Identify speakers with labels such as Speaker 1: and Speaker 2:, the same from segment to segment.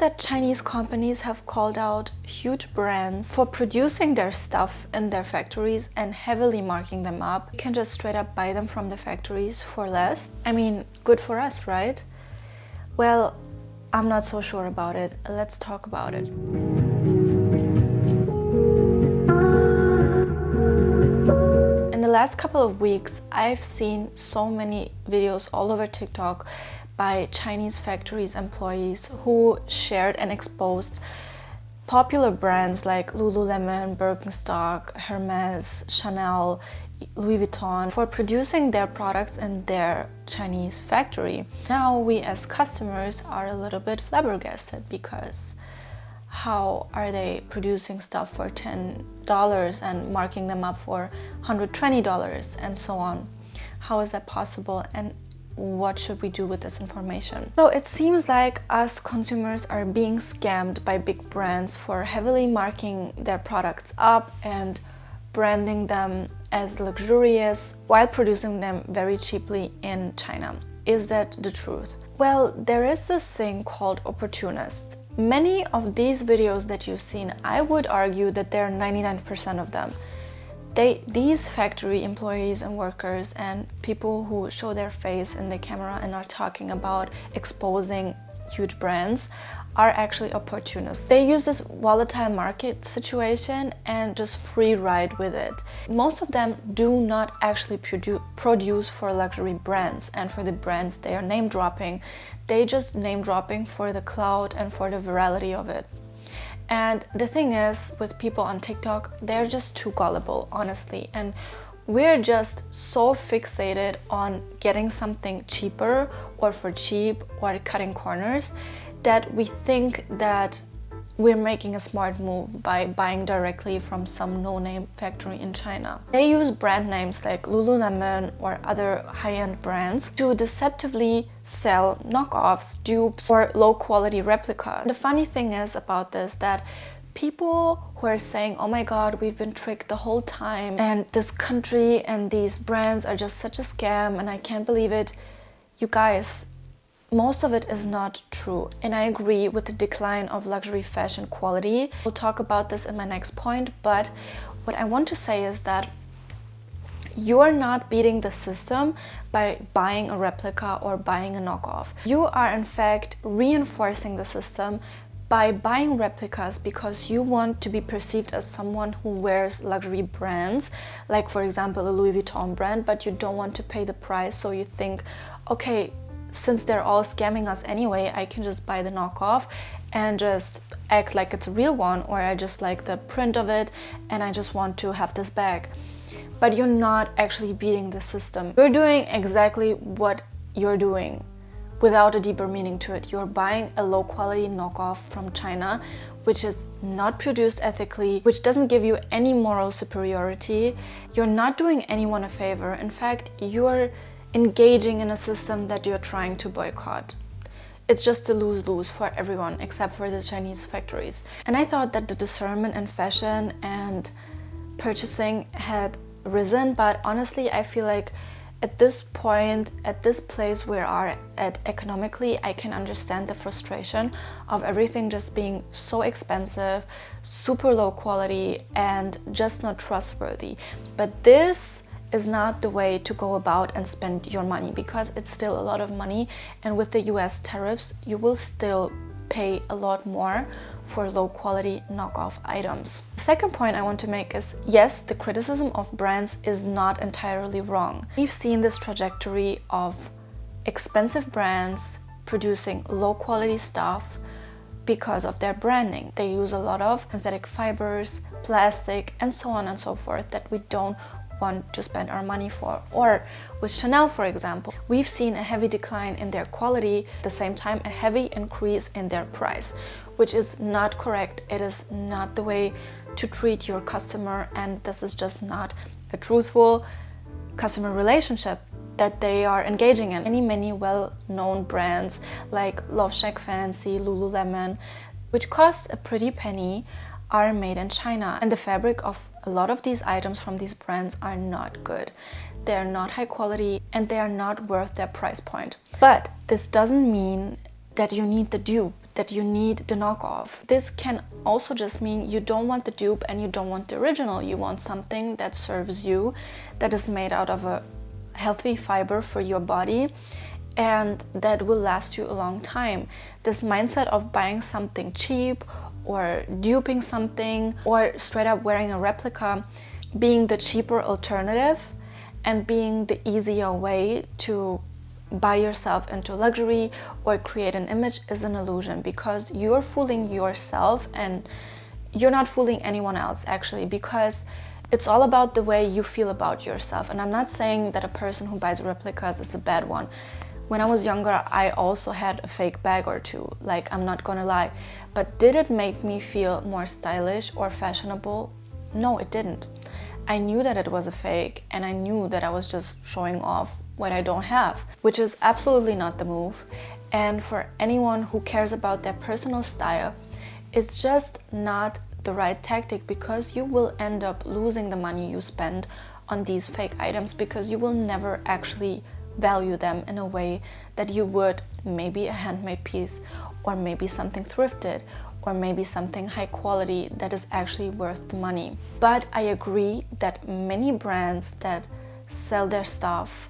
Speaker 1: that Chinese companies have called out huge brands for producing their stuff in their factories and heavily marking them up. You can just straight up buy them from the factories for less. I mean, good for us, right? Well, I'm not so sure about it. Let's talk about it. In the last couple of weeks, I've seen so many videos all over TikTok by Chinese factories employees who shared and exposed popular brands like Lululemon, Birkenstock, Hermes, Chanel, Louis Vuitton for producing their products in their Chinese factory. Now we as customers are a little bit flabbergasted because how are they producing stuff for $10 and marking them up for $120 and so on? How is that possible, and what should we do with this information? So it seems like us consumers are being scammed by big brands for heavily marking their products up and branding them as luxurious while producing them very cheaply in China. Is that the truth? Well, there is this thing called Opportunists. Many of these videos that you've seen, I would argue that they're 99% of them. These factory employees and workers and people who show their face in the camera and are talking about exposing huge brands are actually opportunists. They use this volatile market situation and just free ride with it. Most of them do not actually produce for luxury brands and for the brands they are name dropping. They just name dropping for the clout and for the virality of it. And the thing is, with people on TikTok, they're just too gullible, honestly. And we're just so fixated on getting something cheaper or for cheap or cutting corners that we think that we're making a smart move by buying directly from some no-name factory in China. They use brand names like Lululemon or other high-end brands to deceptively sell knockoffs, dupes, or low-quality replicas. The funny thing is about this that people who are saying, oh my god, we've been tricked the whole time and this country and these brands are just such a scam and I can't believe it. You guys, most of it is not true, and I agree with the decline of luxury fashion quality. We'll talk about this in my next point, but what I want to say is that you are not beating the system by buying a replica or buying a knockoff. You are in fact reinforcing the system by buying replicas because you want to be perceived as someone who wears luxury brands, like for example a Louis Vuitton brand, but you don't want to pay the price, so you think, okay, since they're all scamming us anyway, I can just buy the knockoff and just act like it's a real one, or I just like the print of it and I just want to have this bag. But you're not actually beating the system. You're doing exactly what you're doing without a deeper meaning to it. You're buying a low quality knockoff from China, which is not produced ethically, which doesn't give you any moral superiority. You're not doing anyone a favor. In fact, you're engaging in a system that you're trying to boycott. It's just a lose-lose for everyone except for the Chinese factories. And I thought that the discernment in fashion and purchasing had risen, but honestly I feel like at this point, at this place we are at economically, I can understand the frustration of everything just being so expensive, super low quality, and just not trustworthy. But this is not the way to go about and spend your money, because it's still a lot of money, and with the US tariffs you will still pay a lot more for low quality knockoff items. The second point I want to make is, yes, the criticism of brands is not entirely wrong. We've seen this trajectory of expensive brands producing low quality stuff because of their branding. They use a lot of synthetic fibers, plastic, and so on and so forth that we don't want to spend our money for. Or with Chanel, for example, we've seen a heavy decline in their quality, at the same time a heavy increase in their price, which is not correct. It is not the way to treat your customer, and this is just not a truthful customer relationship that they are engaging in. Many well-known brands like Love Shack Fancy, Lululemon, which cost a pretty penny, are made in China, and the fabric of a lot of these items from these brands are not good. They are not high quality and they are not worth their price point. But this doesn't mean that you need the dupe. that you need the knockoff. This can also just mean you don't want the dupe and you don't want the original. You want something that serves you, that is made out of a healthy fiber for your body, and that will last you a long time. This mindset of buying something cheap or duping something or straight up wearing a replica, being the cheaper alternative and being the easier way to buy yourself into luxury or create an image is an illusion, because you're fooling yourself and you're not fooling anyone else actually, because it's all about the way you feel about yourself. And I'm not saying that a person who buys replicas is a bad one. When I was younger, I also had a fake bag or two, like, I'm not gonna lie. But did it make me feel more stylish or fashionable? No, it didn't. I knew that it was a fake, and I knew that I was just showing off what I don't have, which is absolutely not the move. And for anyone who cares about their personal style, it's just not the right tactic, because you will end up losing the money you spend on these fake items, because you will never actually value them in a way that you would maybe a handmade piece, or maybe something thrifted, or maybe something high quality that is actually worth the money. But I agree that many brands that sell their stuff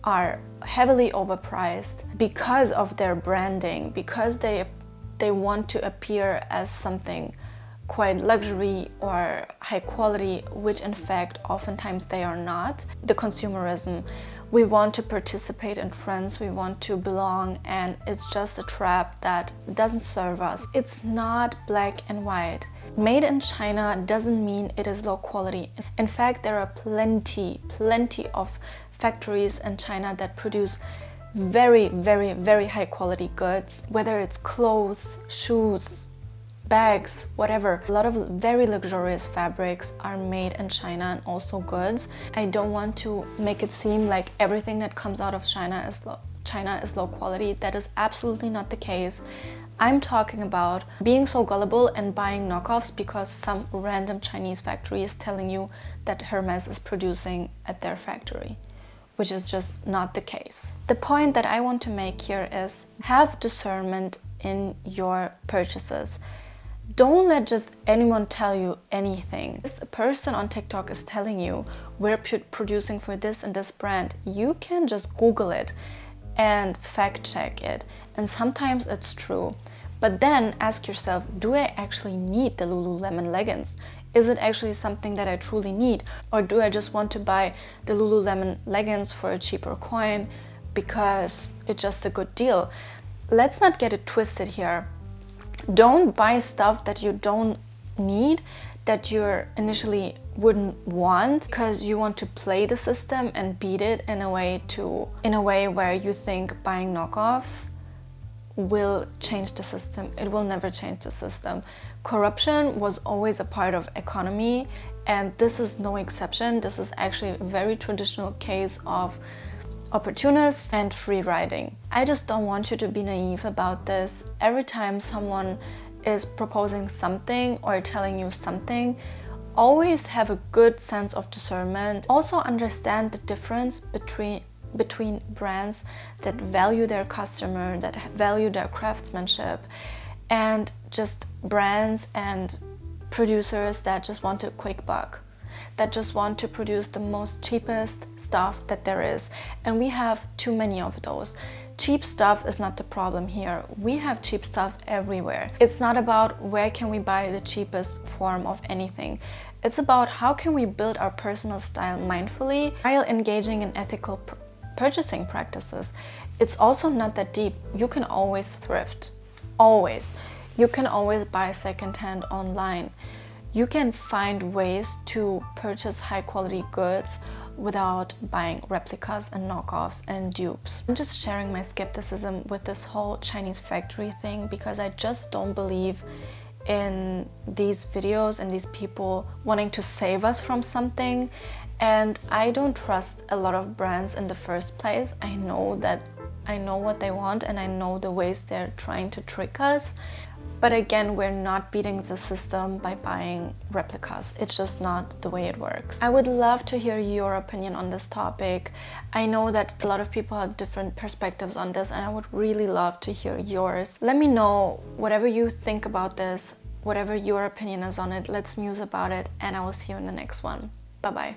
Speaker 1: are heavily overpriced because of their branding, because they want to appear as something quite luxury or high quality, which in fact oftentimes they are not. The consumerism, we want to participate in trends, we want to belong, and it's just a trap that doesn't serve us. It's not black and white. Made in China doesn't mean it is low quality. In fact, there are plenty of factories in China that produce very, very, very high quality goods, whether it's clothes, shoes, bags, whatever. A lot of very luxurious fabrics are made in China, and also goods. I don't want to make it seem like everything that comes out of China is low quality. That is absolutely not the case. I'm talking about being so gullible and buying knockoffs because some random Chinese factory is telling you that Hermes is producing at their factory, which is just not the case. The point that I want to make here is have discernment in your purchases. Don't let just anyone tell you anything. If a person on TikTok is telling you we're producing for this and this brand, you can just Google it and fact check it. And sometimes it's true. But then ask yourself, do I actually need the Lululemon leggings? Is it actually something that I truly need? Or do I just want to buy the Lululemon leggings for a cheaper coin because it's just a good deal? Let's not get it twisted here. Don't buy stuff that you don't need, that you initially wouldn't want, because you want to play the system and beat it in a way where you think buying knockoffs will change the system. It will never change the system. Corruption was always a part of economy, and this is no exception. This is actually a very traditional case of opportunists and free riding. I just don't want you to be naive about this. Every time someone is proposing something or telling you something, always have a good sense of discernment. Also understand the difference between brands that value their customer, that value their craftsmanship, and just brands and producers that just want a quick buck, that just want to produce the most cheapest stuff that there is. And we have too many of those. Cheap stuff is not the problem here. We have cheap stuff everywhere. It's not about where can we buy the cheapest form of anything. It's about how can we build our personal style mindfully while engaging in ethical purchasing practices. It's also not that deep. You can always thrift. Always. You can always buy secondhand online. You can find ways to purchase high quality goods without buying replicas and knockoffs and dupes. I'm just sharing my skepticism with this whole Chinese factory thing, because I just don't believe in these videos and these people wanting to save us from something. And I don't trust a lot of brands in the first place. I know what they want, and I know the ways they're trying to trick us. But again, we're not beating the system by buying replicas. It's just not the way it works. I would love to hear your opinion on this topic. I know that a lot of people have different perspectives on this, and I would really love to hear yours. Let me know whatever you think about this, whatever your opinion is on it. Let's muse about it, and I will see you in the next one. Bye bye.